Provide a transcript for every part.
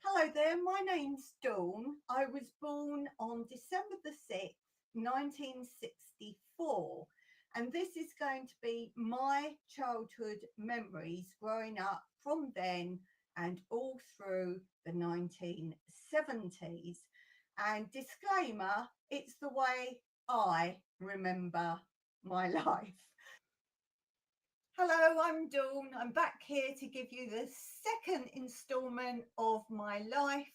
Hello there, my name's Dawn. I was born on December the 6th, 1964, and this is going to be my childhood memories growing up from then and all through the 1970s. And disclaimer, it's the way I remember my life. Hello, I'm Dawn. I'm back here to give you the second instalment of my life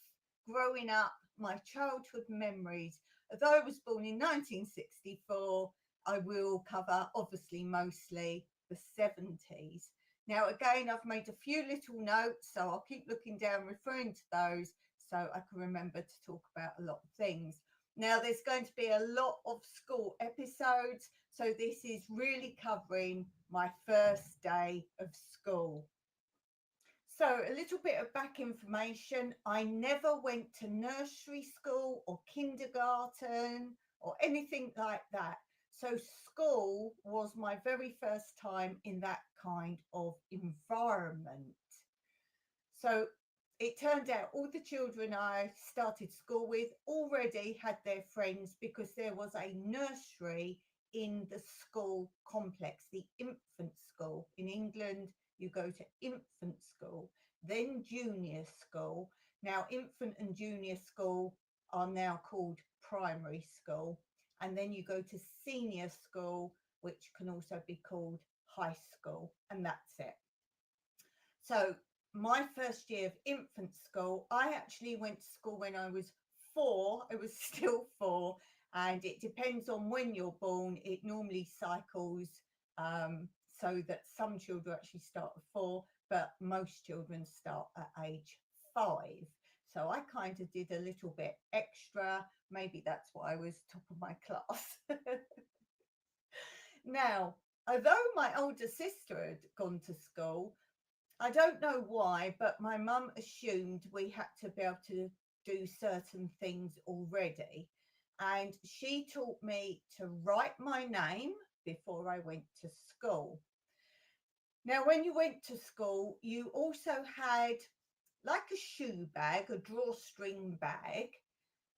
growing up, my childhood memories. Although I was born in 1964, I will cover obviously mostly the 70s. Now, again, I've made a few little notes, so I'll keep looking down, referring to those so I can remember to talk about a lot of things. Now, there's going to be a lot of school episodes, so this is really covering my first day of school. So, a little bit of back information. I never went to nursery school or kindergarten or anything like that. So, school was my very first time in that kind of environment. So, it turned out all the children I started school with already had their friends because there was a nursery in the school complex, the infant school. In England, you go to infant school, then junior school. Now, infant and junior school are now called primary school. And then you go to senior school, which can also be called high school. And that's it. So my first year of infant school, I actually went to school when I was 4. I was still 4, and it depends on when you're born. It normally cycles so that some children actually start at 4, but most children start at age 5. So I kind of did a little bit extra. Maybe that's why I was top of my class. Now, although my older sister had gone to school, I don't know why, but my mum assumed we had to be able to do certain things already. And she taught me to write my name before I went to school. Now, when you went to school, you also had like a shoe bag, a drawstring bag,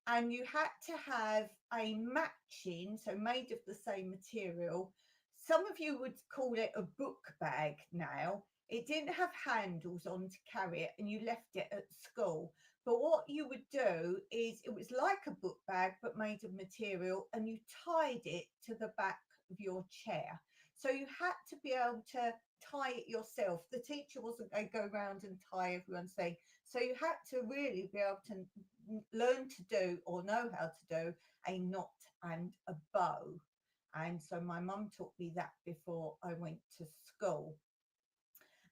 and you had to have a matching, so made of the same material. Some of you would call it a book bag now. It didn't have handles on to carry it, and you left it at school. But what you would do is it was like a book bag, but made of material, and you tied it to the back of your chair. So you had to be able to tie it yourself. The teacher wasn't going to go around and tie everyone's thing. So you had to really be able to learn to do or know how to do a knot and a bow. And so my mum taught me that before I went to school.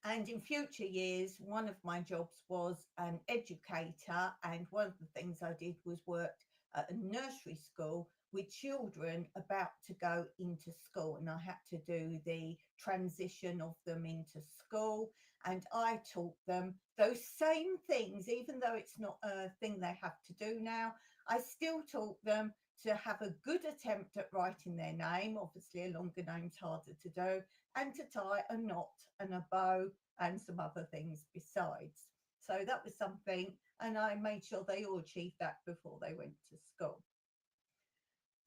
And in future years, one of my jobs was an educator. And one of the things I did was worked at a nursery school with children about to go into school. And I had to do the transition of them into school. And I taught them those same things, even though it's not a thing they have to do now. I still taught them to have a good attempt at writing their name. Obviously, a longer name's harder to do, and to tie a knot and a bow and some other things besides. So that was something, and I made sure they all achieved that before they went to school.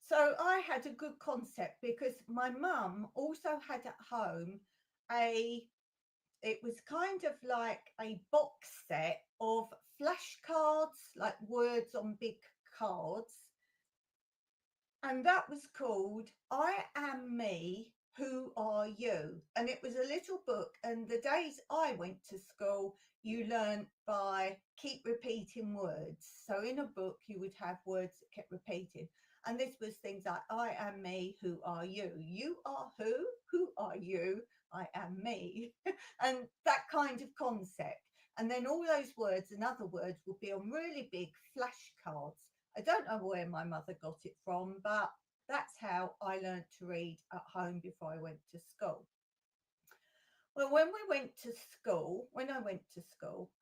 So I had a good concept because my mum also had at home a, it was kind of like a box set of flashcards, like words on big cards, and that was called I Am Me, Who Are You? And it was a little book. And the days I went to school, you learned by keep repeating words. So in a book, you would have words that kept repeating. And this was things like I am me, who are you? You are who? Who are you? I am me. And that kind of concept. And then all those words and other words would be on really big flashcards. I don't know where my mother got it from, but that's how I learned to read at home before I went to school. Well, when I went to school,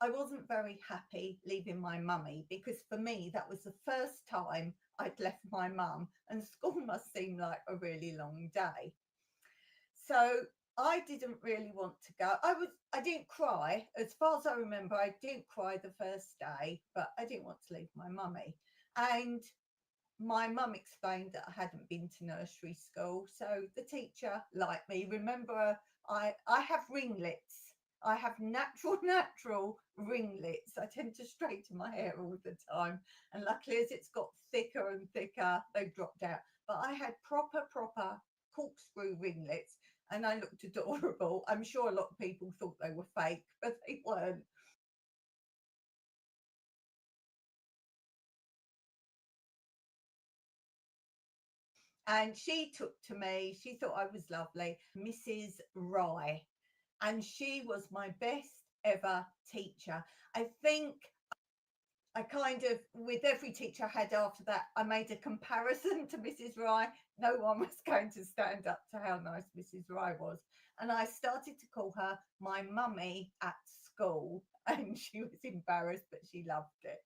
I wasn't very happy leaving my mummy because for me, that was the first time I'd left my mum, and school must seem like a really long day. So I didn't really want to go. I didn't cry. As far as I remember, I didn't cry the first day, but I didn't want to leave my mummy. And my mum explained that I hadn't been to nursery school, so the teacher liked me. Remember, I have ringlets. I have natural ringlets. I tend to straighten my hair all the time, and luckily, as it's got thicker and thicker, they've dropped out. But I had proper corkscrew ringlets, and I looked adorable. I'm sure a lot of people thought they were fake, but they weren't. And she took to me, she thought I was lovely, Mrs. Rye. And she was my best ever teacher. I think I kind of, with every teacher I had after that, I made a comparison to Mrs. Rye. No one was going to stand up to how nice Mrs. Rye was. And I started to call her my mummy at school. And she was embarrassed, but she loved it.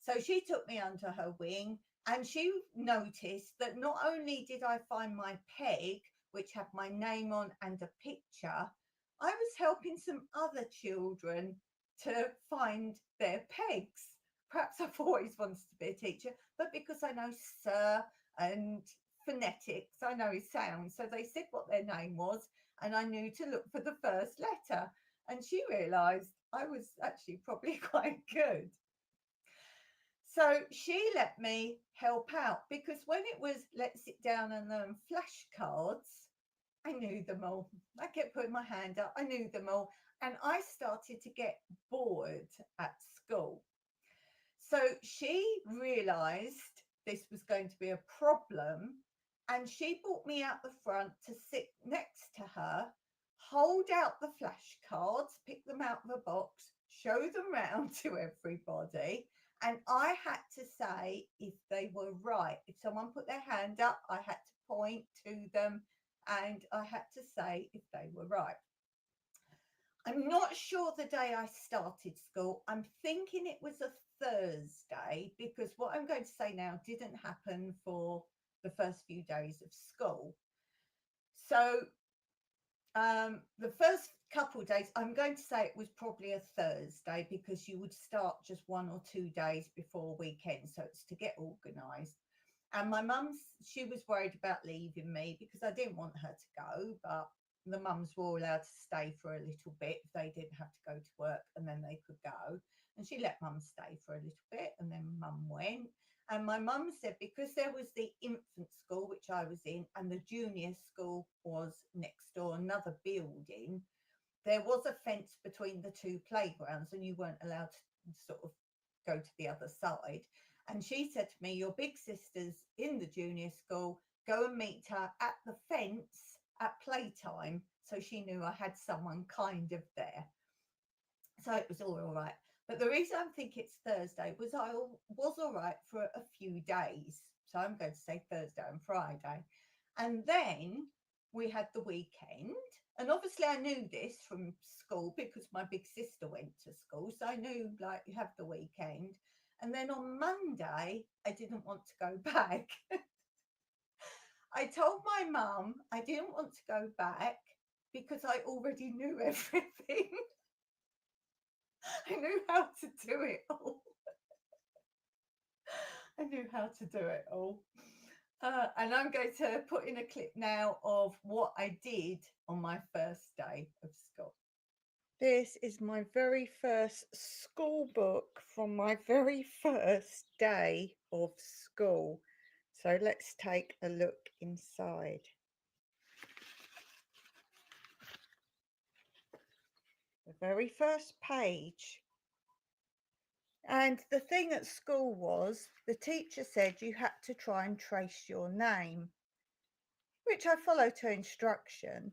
So she took me under her wing, and she noticed that not only did I find my peg, which had my name on and a picture, I was helping some other children to find their pegs. Perhaps I've always wanted to be a teacher, but because I know Sir and phonetics, I know his sound. So they said what their name was, and I knew to look for the first letter. And she realised I was actually probably quite good. So she let me help out because when it was let's sit down and learn flashcards, I knew them all. I kept putting my hand up, I knew them all. And I started to get bored at school. So she realised this was going to be a problem, and she brought me out the front to sit next to her, hold out the flashcards, pick them out of a box, show them round to everybody. And I had to say if they were right. If someone put their hand up, I had to point to them and I had to say if they were right. I'm not sure the day I started school. I'm thinking it was a Thursday because what I'm going to say now didn't happen for the first few days of school. So the first couple of days, I'm going to say it was probably a Thursday because you would start just 1 or 2 days before weekend. So it's to get organised. And my mum's, she was worried about leaving me because I didn't want her to go, but the mums were all allowed to stay for a little bit if they didn't have to go to work, and then they could go. And she let mum stay for a little bit, and then mum went. And my mum said because there was the infant school, which I was in, and the junior school was next door, another building, there was a fence between the two playgrounds, and you weren't allowed to sort of go to the other side. And she said to me, your big sister's in the junior school, go and meet her at the fence at playtime. So she knew I had someone kind of there. So it was all right. But the reason I think it's Thursday was I was all right for a few days. So I'm going to say Thursday and Friday. And then we had the weekend. And obviously I knew this from school because my big sister went to school. So I knew like you have the weekend. And then on Monday, I didn't want to go back. I told my mum I didn't want to go back because I already knew everything. I knew how to do it all. I knew how to do it all. And I'm going to put in a clip now of what I did on my first day of school. This is my very first school book from my very first day of school. So let's take a look inside. The very first page. And the thing at school was the teacher said you had to try and trace your name, which I followed her instruction,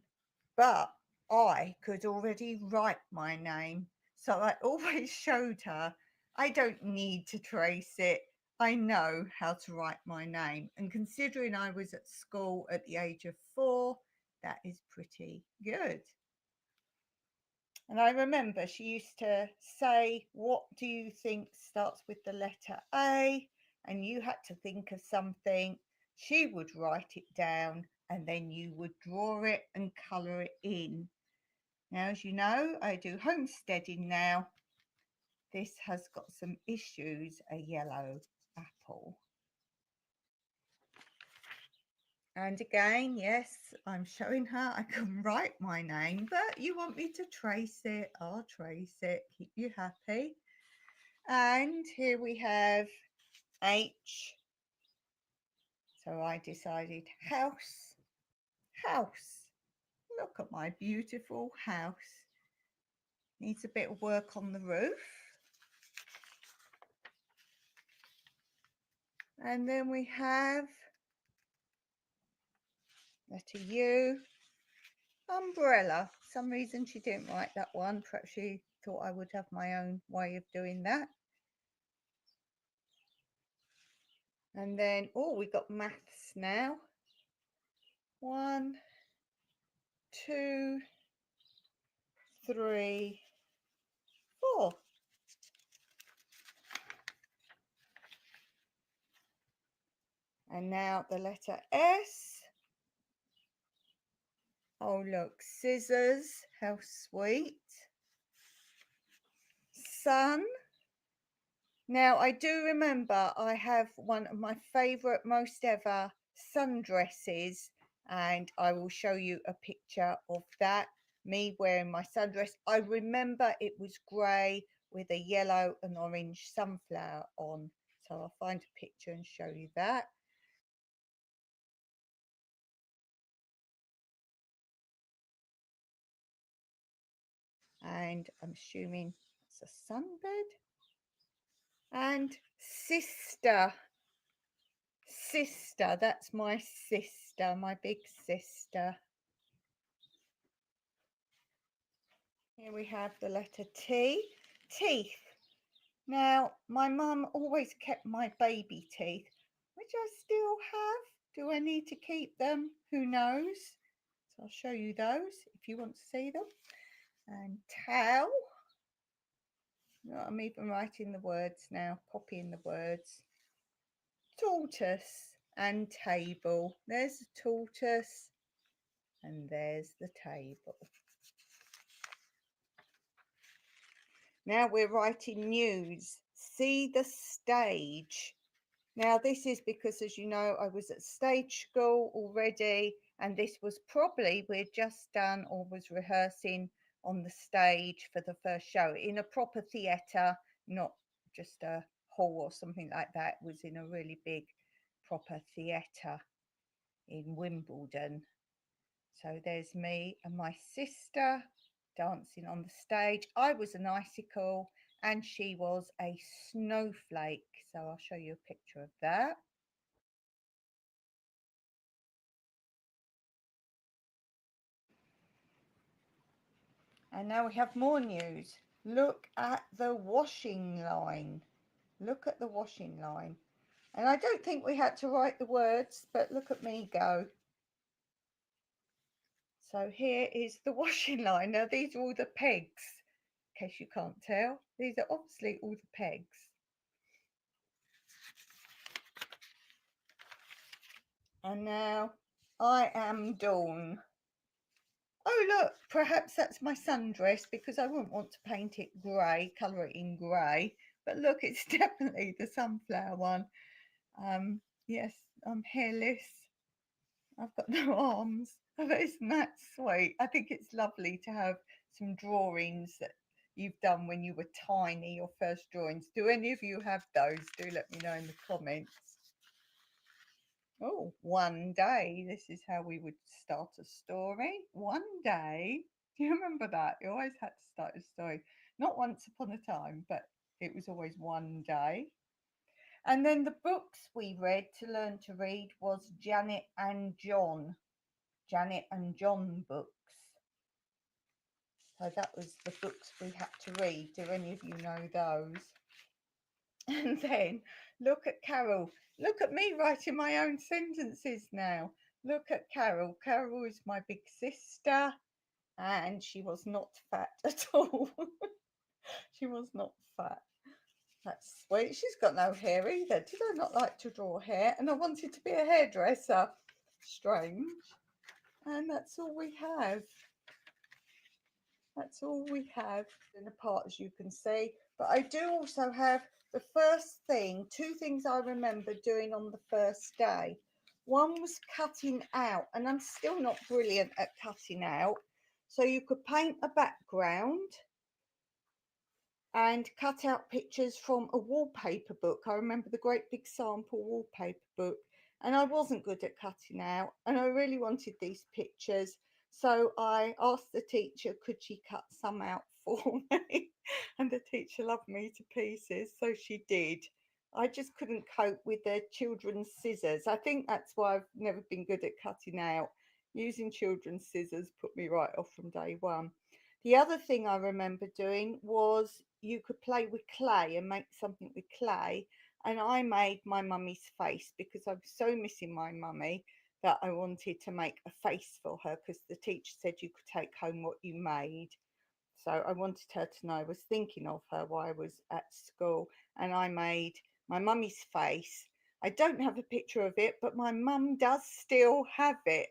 but I could already write my name. So I always showed her I don't need to trace it. I know how to write my name, and considering I was at school at the age of 4, that is pretty good. And I remember she used to say, "What do you think starts with the letter A?" And you had to think of something. She would write it down, and then you would draw it and colour it in. Now, as you know, I do homesteading now. This has got some issues, a yellow apple. And again, yes, I'm showing her I can write my name, but you want me to trace it, I'll trace it, keep you happy. And here we have H. So I decided house, house. Look at my beautiful house. Needs a bit of work on the roof. And then we have letter U, umbrella. For some reason she didn't write that one. Perhaps she thought I would have my own way of doing that. And then, oh, we got maths now. 1, 2, 3, 4. And now the letter S. Oh, look, scissors. How sweet. Sun. Now, I do remember I have one of my favourite, most ever sundresses, and I will show you a picture of that, me wearing my sundress. I remember it was grey with a yellow and orange sunflower on, so I'll find a picture and show you that. And I'm assuming it's a sunbed. And sister. Sister, that's my sister, my big sister. Here we have the letter T, teeth. Now, my mum always kept my baby teeth, which I still have. Do I need to keep them? Who knows? So I'll show you those if you want to see them. And towel. I'm even writing the words now, copying the words. Tortoise and table. There's the tortoise and there's the table. Now we're writing news. See the stage. Now this is because, as you know, I was at stage school already, and this was probably, we'd just done or was rehearsing on the stage for the first show in a proper theatre, not just a hall or something like that. It was in a really big proper theatre in Wimbledon. So there's me and my sister dancing on the stage. I was an icicle and she was a snowflake. So I'll show you a picture of that. And now we have more news. Look at the washing line. Look at the washing line. And I don't think we had to write the words, but look at me go. So here is the washing line. Now these are all the pegs, in case you can't tell. These are obviously all the pegs. And now I am Dawn. Oh look, perhaps that's my sundress because I wouldn't want to paint it grey, colour it in grey. But look, it's definitely the sunflower one. Yes, I'm hairless. I've got no arms. But isn't that sweet? I think it's lovely to have some drawings that you've done when you were tiny, your first drawings. Do any of you have those? Do let me know in the comments. Oh, one day. This is how we would start a story. One day. Do you remember that? You always had to start a story. Not once upon a time, but it was always one day. And then the books we read to learn to read was Janet and John. Janet and John books. So that was the books we had to read. Do any of you know those? And then look at Carol. Look at me writing my own sentences now. Look at Carol. Carol is my big sister, and she was not fat at all. She was not fat. That's sweet. She's got no hair either. Did I not like to draw hair? And I wanted to be a hairdresser. Strange. And that's all we have. That's all we have in the part, as you can see. But I do also have the first thing, two things I remember doing on the first day. One was cutting out, and I'm still not brilliant at cutting out. So you could paint a background and cut out pictures from a wallpaper book. I remember the great big sample wallpaper book, and I wasn't good at cutting out, and I really wanted these pictures. So I asked the teacher, could she cut some out for me? And the teacher loved me to pieces, so she did. I just couldn't cope with the children's scissors. I think that's why I've never been good at cutting out. Using children's scissors put me right off from day one. The other thing I remember doing was you could play with clay and make something with clay. And I made my mummy's face because I was so missing my mummy that I wanted to make a face for her because the teacher said you could take home what you made. So I wanted her to know I was thinking of her while I was at school. And I made my mummy's face. I don't have a picture of it, but my mum does still have it,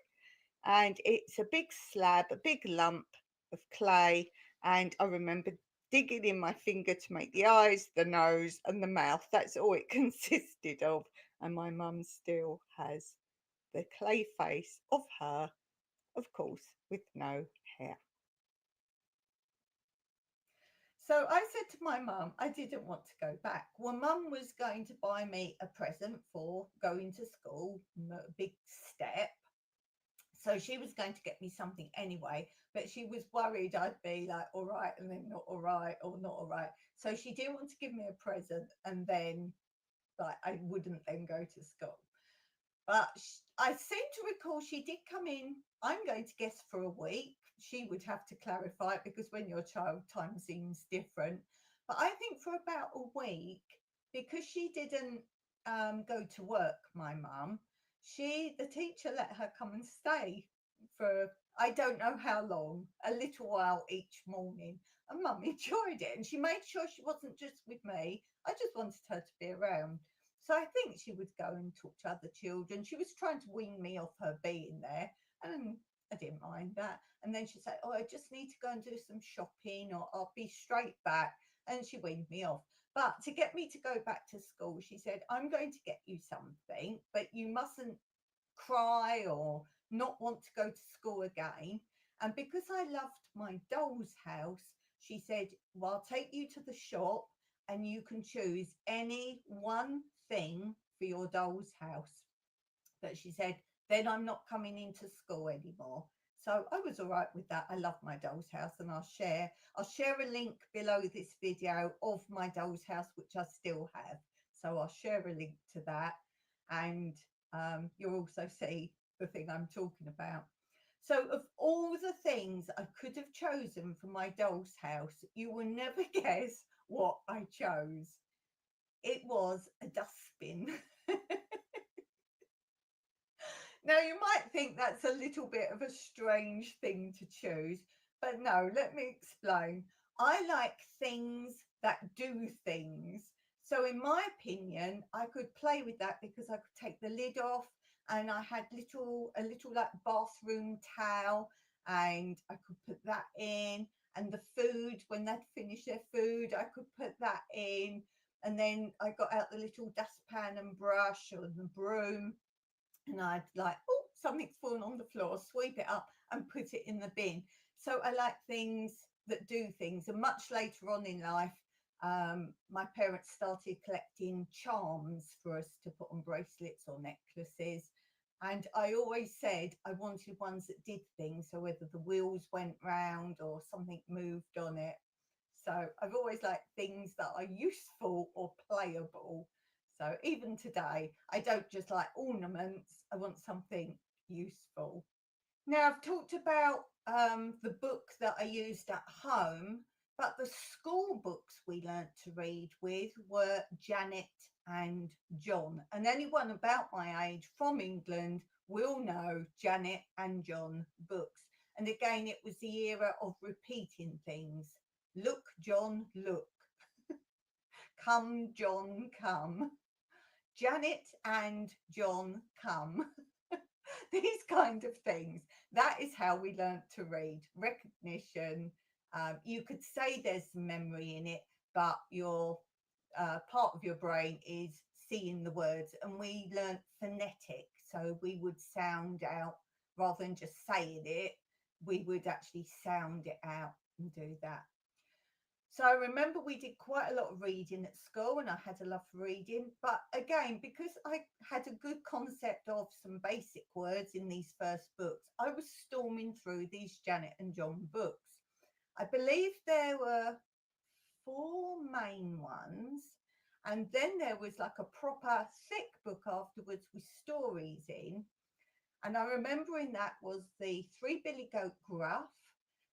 and it's a big slab, a big lump of clay. And I remember digging in my finger to make the eyes, the nose, and the mouth. That's all it consisted of. And my mum still has the clay face of her, of course, with no hair. So I said to my mum, I didn't want to go back. Well, mum was going to buy me a present for going to school, a big step. So she was going to get me something anyway, but she was worried I'd be like, all right, and then not all right, or not all right. So she didn't want to give me a present and then like I wouldn't then go to school. But I seem to recall she did come in, I'm going to guess for a week. She would have to clarify it because when you're a child, time seems different. But I think for about a week, because she didn't go to work, my mum, the teacher let her come and stay for I don't know how long, a little while each morning. And mum enjoyed it. And she made sure she wasn't just with me. I just wanted her to be around. So I think she would go and talk to other children. She was trying to wean me off her being there, and I didn't mind that. And then she'd say, "Oh, I just need to go and do some shopping, or I'll be straight back." And she weaned me off. But to get me to go back to school, she said, "I'm going to get you something, but you mustn't cry or not want to go to school again." And because I loved my doll's house, she said, "Well, I'll take you to the shop and you can choose any one thing for your doll's house." But she said, "Then I'm not coming into school anymore." So I was all right with that. I love my doll's house, and I'll share a link below this video of my doll's house, which I still have. So I'll share a link to that, and you'll also see the thing I'm talking about. So, of all the things I could have chosen for my doll's house, you will never guess what I chose. It was a dustbin. Now, you might think that's a little bit of a strange thing to choose, but no, let me explain. I like things that do things. So, in my opinion, I could play with that because I could take the lid off, and I had a little like bathroom towel, and I could put that in. And the food, when they'd finish their food, I could put that in. And then I got out the little dustpan and brush or the broom, and I'd like, oh, something's fallen on the floor, sweep it up and put it in the bin. So I like things that do things. And much later on in life, my parents started collecting charms for us to put on bracelets or necklaces. And I always said I wanted ones that did things. So whether the wheels went round or something moved on it. So I've always liked things that are useful or playable. So even today, I don't just like ornaments, I want something useful. Now, I've talked about the book that I used at home. But the school books we learnt to read with were Janet and John. And anyone about my age from England will know Janet and John books. And again, it was the era of repeating things. Look, John, look. Come, John, come. Janet and John, come. These kind of things. That is how we learnt to read. Recognition. You could say there's some memory in it, but your part of your brain is seeing the words. And we learnt phonetic, so we would sound out rather than just saying it. We would actually sound it out and do that. So I remember we did quite a lot of reading at school and I had a love for reading. But again, because I had a good concept of some basic words in these first books, I was storming through these Janet and John books. I believe there were 4 main ones. And then there was like a proper thick book afterwards with stories in. And I remember in that was the Three Billy Goat Gruff.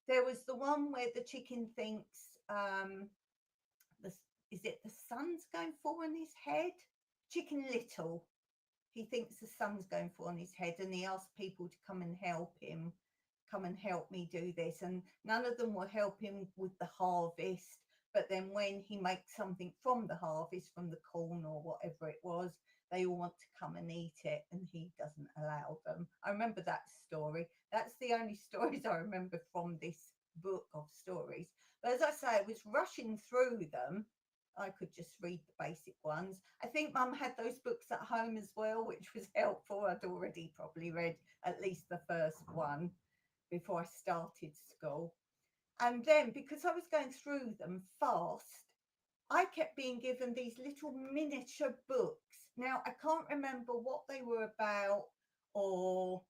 There was the one where the chicken thinks, the, is it the sun's going to fall on his head? Chicken Little. He thinks the sun's going to fall on his head and he asks people to come and help him, come and help me do this. And none of them will help him with the harvest. But then when he makes something from the harvest, from the corn or whatever it was, they all want to come and eat it and he doesn't allow them. I remember that story. That's the only stories I remember from this book of stories. But as I say, I was rushing through them. I could just read the basic ones. I think Mum had those books at home as well, which was helpful. I'd already probably read at least the first one before I started school. And then because I was going through them fast, I kept being given these little miniature books. Now, I can't remember what they were about or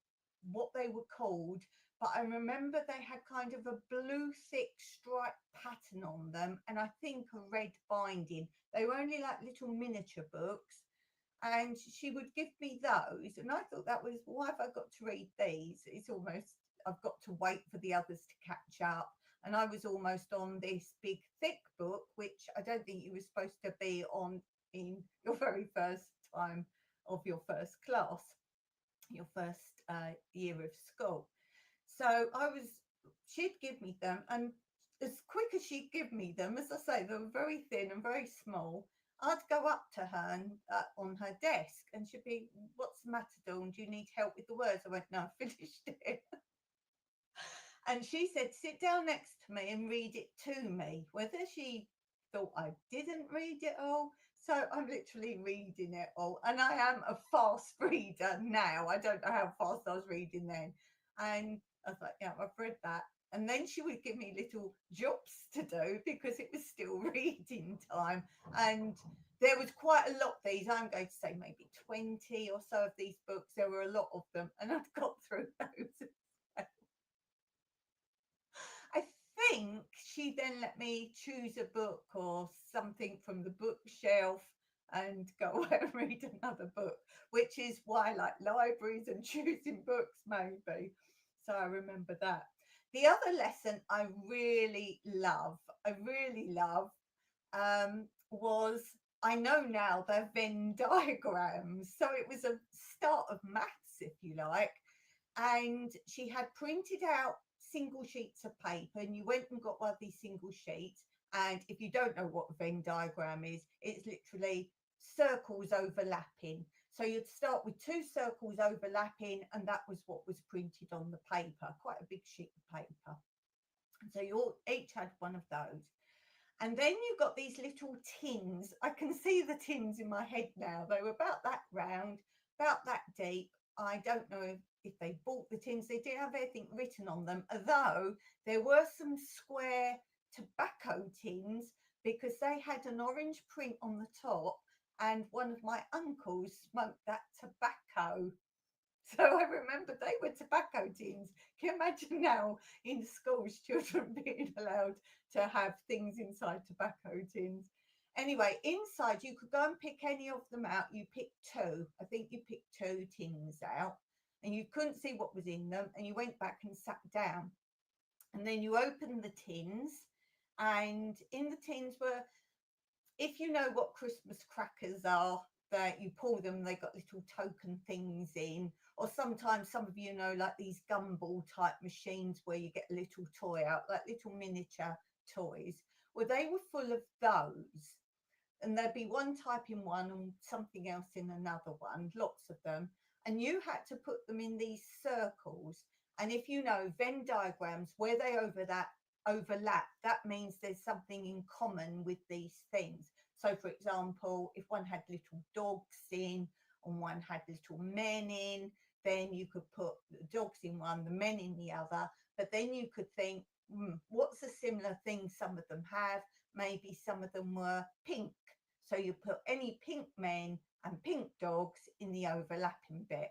what they were called, but I remember they had kind of a blue thick striped pattern on them and I think a red binding. They were only like little miniature books and she would give me those. And I thought that was, why have I got to read these? It's almost, I've got to wait for the others to catch up. And I was almost on this big thick book, which I don't think you were supposed to be on in your very first time of your first class, your first year of school. So I was, she'd give me them, and as quick as she'd give me them, as I say, they were very thin and very small. I'd go up to her and on her desk, and she'd be, "What's the matter, Dawn? Do you need help with the words?" I went, "No, I finished it." And she said, "Sit down next to me and read it to me." Whether she thought I didn't read it all. So I'm literally reading it all. And I am a fast reader now. I don't know how fast I was reading then. And I was like, yeah, I've read that. And then she would give me little jobs to do because it was still reading time. And there was quite a lot of these. I'm going to say maybe 20 or so of these books. There were a lot of them. And I'd got through those. I think she then let me choose a book or something from the bookshelf and go away and read another book, which is why I like libraries and choosing books, maybe. So I remember that. The other lesson I really love, was, I know now, they're Venn diagrams. So it was a start of maths, if you like. And she had printed out single sheets of paper, and you went and got one of these single sheets. And if you don't know what a Venn diagram is, it's literally circles overlapping. So you'd start with 2 circles overlapping, and that was what was printed on the paper, quite a big sheet of paper. So you all each had one of those. And then you got these little tins. I can see the tins in my head now. They were about that round, about that deep. I don't know if they bought the tins. They didn't have anything written on them, although there were some square tobacco tins because they had an orange print on the top, and one of my uncles smoked that tobacco. So I remember they were tobacco tins. Can you imagine now in schools children being allowed to have things inside tobacco tins? Anyway, inside you could go and pick any of them out. You picked 2. I think you picked 2 tins out and you couldn't see what was in them, and you went back and sat down. And then you opened the tins And in the tins were, if you know what Christmas crackers are, that you pull them, they got little token things in, or sometimes some of you know, like these gumball type machines where you get a little toy out, like little miniature toys. Well, they were full of those, and there'd be one type in one and something else in another one, lots of them. And you had to put them in these circles. And if you know Venn diagrams, where they overlap, that means there's something in common with these things. So, for example, if one had little dogs in and one had little men in, then you could put the dogs in one, the men in the other. But then you could think, what's a similar thing some of them have? Maybe some of them were pink. So you put any pink men and pink dogs in the overlapping bit.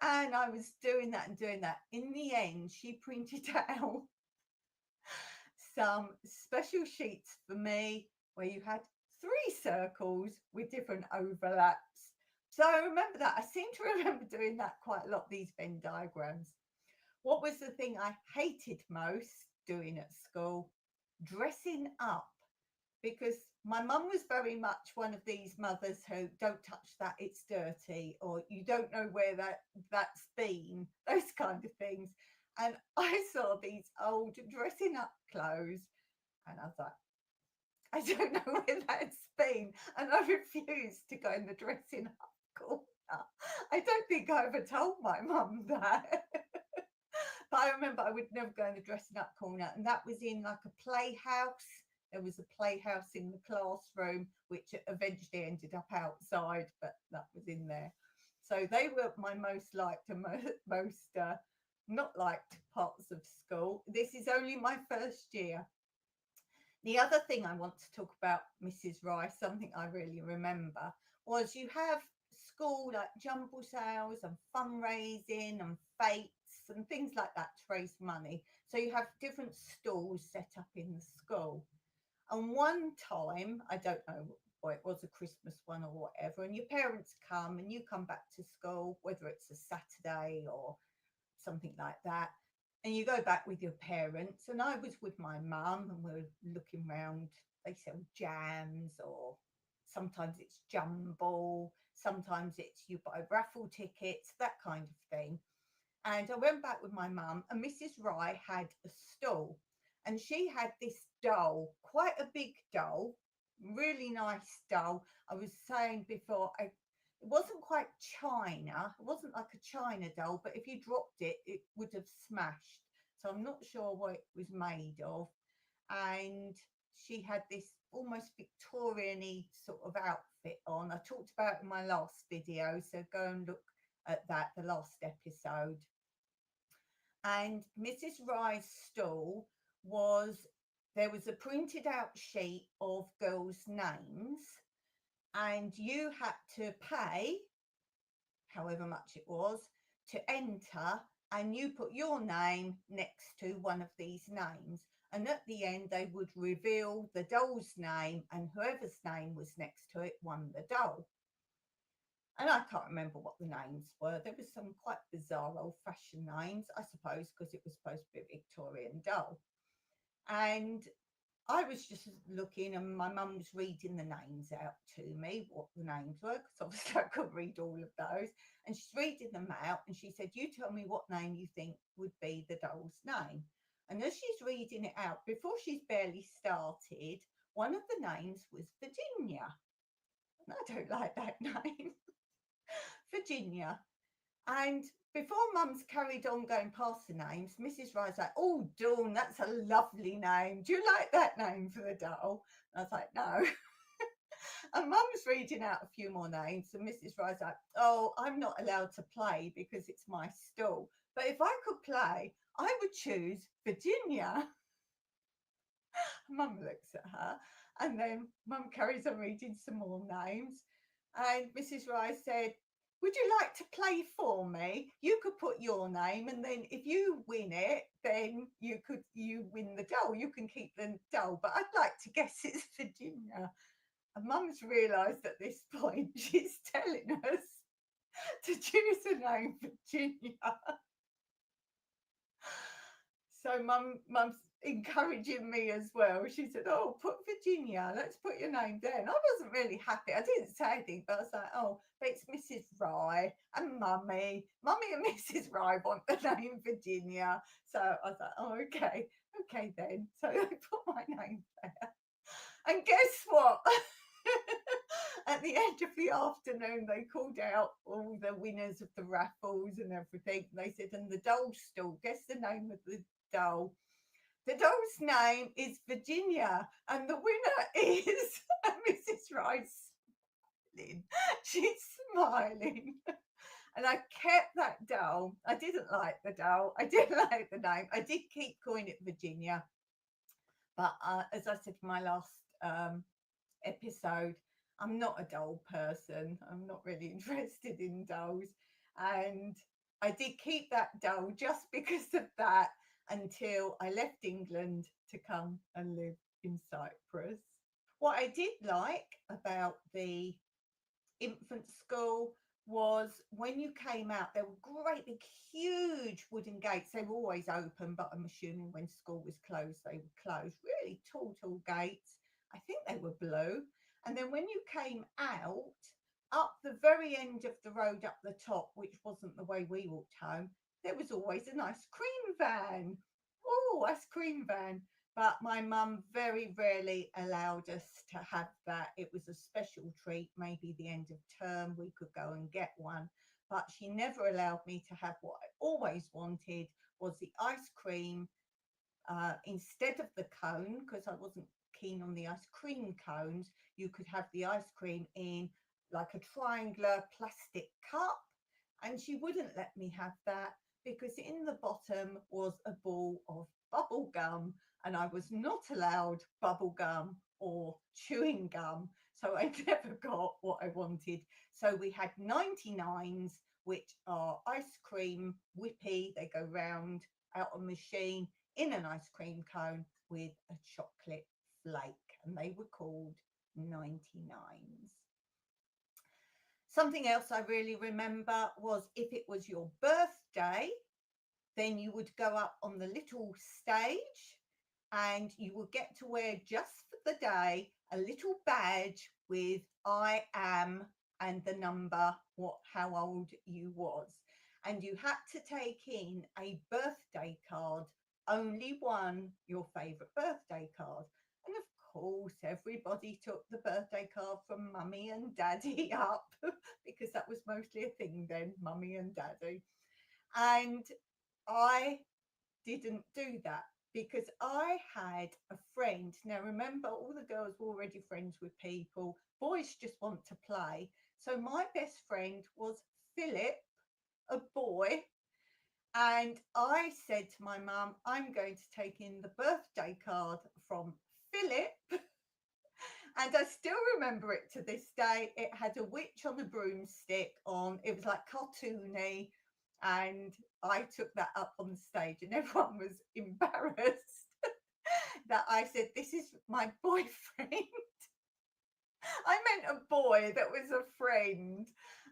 And I was doing that and doing that. In the end, she printed out some special sheets for me where you had 3 circles with different overlaps. So I remember that. I seem to remember doing that quite a lot, these Venn diagrams. What was the thing I hated most doing at school? Dressing up. Because my mum was very much one of these mothers who don't touch that, it's dirty, or you don't know where that's been, those kind of things. And I saw these old dressing up clothes and I was like, I don't know where that's been. And I refused to go in the dressing up corner. I don't think I ever told my mum that. But I remember I would never go in the dressing up corner. And that was in like a playhouse. There was a playhouse in the classroom, which eventually ended up outside, but that was in there. So they were my most liked and most not liked parts of school. This is only my first year. The other thing I want to talk about, Mrs. Rice, something I really remember, was you have school like jumble sales and fundraising and fetes and things like that to raise money. So you have different stalls set up in the school. And one time, I don't know what it was, a Christmas one or whatever, and your parents come and you come back to school, whether it's a Saturday or something like that, and you go back with your parents. And I was with my mum and we're looking round. They sell jams, or sometimes it's jumble, sometimes it's you buy raffle tickets, that kind of thing. And I went back with my mum, and Mrs. Rye had a stall, and she had this doll, quite a big doll, really nice doll. I was saying before, it wasn't quite china, it wasn't like a china doll, but if you dropped it, it would have smashed. So I'm not sure what it was made of. And she had this almost Victorian-y sort of outfit on. I talked about it in my last video, so go and look at that, the last episode. And Mrs. Rye's stall was, there was a printed out sheet of girls' names, and you had to pay however much it was to enter, and you put your name next to one of these names. And at the end, they would reveal the doll's name, and whoever's name was next to it won the doll. And I can't remember what the names were. There was some quite bizarre old-fashioned names, I suppose, because it was supposed to be a Victorian doll. And I was just looking, and my mum was reading the names out to me, what the names were, because obviously I couldn't read all of those. And she's reading them out, and she said, you tell me what name you think would be the doll's name. And as she's reading it out, before she's barely started, one of the names was Virginia. And I don't like that name. Virginia. And before Mum's carried on going past the names, Mrs. Rye's like, oh, Dawn, that's a lovely name. Do you like that name for the doll? And I was like, no. And Mum's reading out a few more names, and Mrs. Rye's like, oh, I'm not allowed to play because it's my stall. But if I could play, I would choose Virginia. Mum looks at her, and then Mum carries on reading some more names. And Mrs. Rye said, would you like to play for me? You could put your name, and then if you win it, then you win the doll. You can keep the doll, but I'd like to guess it's Virginia. And Mum's realised at this point she's telling us to choose the name Virginia. So Mum's encouraging me as well. She said, "Oh, put Virginia. Let's put your name down." I wasn't really happy. I didn't say anything, but I was like, "Oh, but it's Mrs. Rye and Mummy and Mrs. Rye want the name Virginia." So I was like, "Oh, okay, okay then." So they put my name there. And guess what? At the end of the afternoon, they called out all the winners of the raffles and everything. They said, "And the doll stall, guess the name of the doll?" The doll's name is Virginia, and the winner is Mrs. Rice. Smiling. She's smiling. And I kept that doll. I didn't like the doll. I didn't like the name. I did keep calling it Virginia. But as I said in my last episode, I'm not a doll person. I'm not really interested in dolls. And I did keep that doll just because of that until I left England to come and live in Cyprus. What I did like about the infant school was when you came out, there were great big huge wooden gates. They were always open, but I'm assuming when school was closed they were closed. Really tall gates. I think they were blue. And then when you came out, up the very end of the road up the top, which wasn't the way we walked home, there was always an ice cream van. Oh, ice cream van. But my mum very rarely allowed us to have that. It was a special treat, maybe the end of term we could go and get one. But she never allowed me to have what I always wanted, was the ice cream instead of the cone, because I wasn't keen on the ice cream cones. You could have the ice cream in like a triangular plastic cup, and she wouldn't let me have that because in the bottom was a ball of bubble gum, and I was not allowed bubble gum or chewing gum. So I never got what I wanted. So we had 99s, which are ice cream whippy. They go round out a machine in an ice cream cone with a chocolate flake, and they were called 99s. Something else I really remember was if it was your birthday, then you would go up on the little stage and you would get to wear just for the day a little badge with "I am" and the number, how old you was. And you had to take in a birthday card, only one, your favourite birthday card. And of course, everybody took the birthday card from Mummy and Daddy up because that was mostly a thing then, Mummy and Daddy. And I didn't do that because I had a friend. Now, remember, all the girls were already friends with people, boys just want to play. So, my best friend was Philip, a boy. And I said to my mum, "I'm going to take in the birthday card from Philip." And I still remember it to this day. It had a witch on a broomstick on. It was like cartoony. And I took that up on the stage, and everyone was embarrassed that I said, "This is my boyfriend." I meant a boy that was a friend.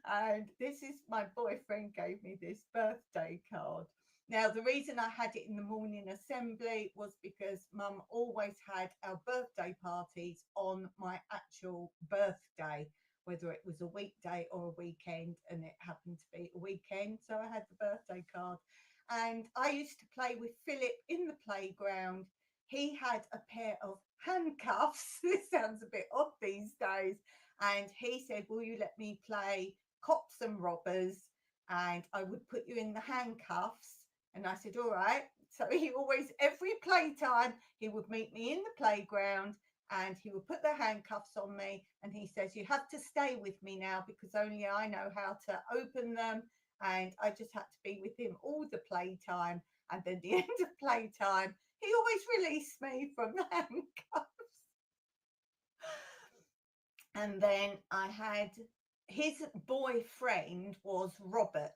And this is my boyfriend gave me this birthday card. Now, the reason I had it in the morning assembly was because Mum always had our birthday parties on my actual birthday, whether it was a weekday or a weekend, and it happened to be a weekend. So I had the birthday card. And I used to play with Philip in the playground. He had a pair of handcuffs. This sounds a bit odd these days. And he said, "Will you let me play cops and robbers? And I would put you in the handcuffs." And I said, "All right." So he always, every playtime, he would meet me in the playground and he would put the handcuffs on me. And he says, "You have to stay with me now because only I know how to open them." And I just had to be with him all the playtime. And then the end of playtime, he always released me from the handcuffs. And then I had his boyfriend was Robert.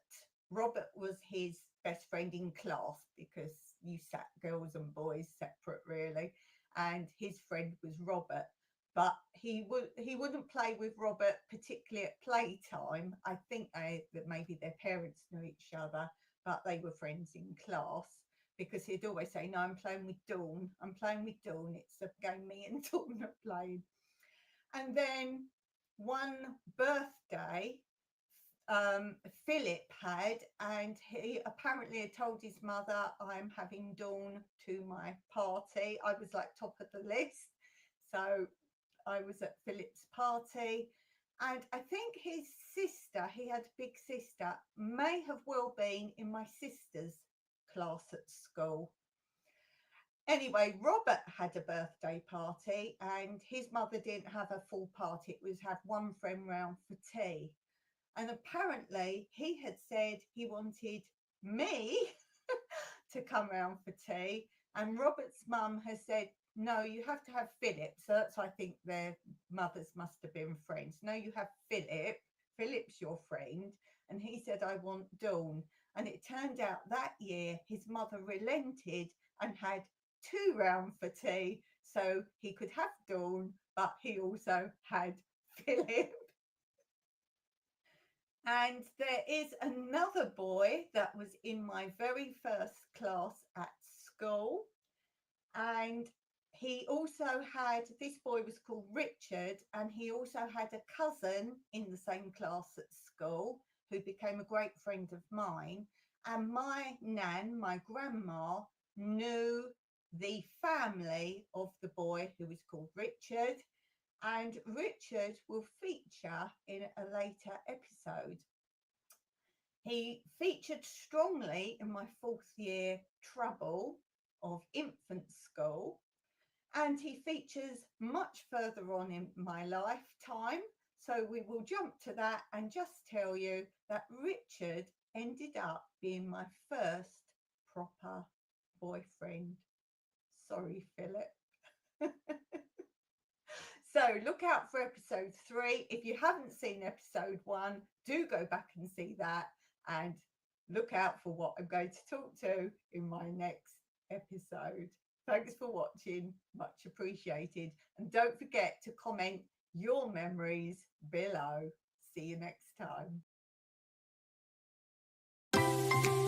Robert was his best friend in class because you sat girls and boys separate really. And his friend was Robert. But he wouldn't play with Robert particularly at playtime. I think that maybe their parents knew each other, but they were friends in class. because he'd always say, no, I'm playing with Dawn. I'm playing with Dawn. It's a game me and Dawn are playing. And then one birthday, Philip had, and he apparently had told his mother, I'm having Dawn to my party. I was like top of the list. So I was at Philip's party. And I think his sister, he had a big sister, may have well been in my sister's class at school. Anyway, Robert had a birthday party and his mother didn't have a full party. It was have one friend round for tea. And apparently he had said he wanted me to come round for tea. And Robert's mum has said, no, you have to have Philip. So that's, I think their mothers must have been friends. No, you have Philip. Philip's your friend. And he said, I want Dawn. And it turned out that year his mother relented and had 2 round for tea. So he could have Dawn, but he also had Philip. And there is another boy that was in my very first class at school. And he also had, this boy was called Richard, and he also had a cousin in the same class at school who became a great friend of mine. And my nan, my grandma, knew the family of the boy who was called Richard. And Richard will feature in a later episode. He featured strongly in my 4th year trouble of infant school, and he features much further on in my lifetime. So we will jump to that and just tell you that Richard ended up being my first proper boyfriend. Sorry, Philip. So look out for episode 3. If you haven't seen episode 1, do go back and see that, and look out for what I'm going to talk to in my next episode. Thanks for watching, much appreciated. And don't forget to comment your memories below. See you next time.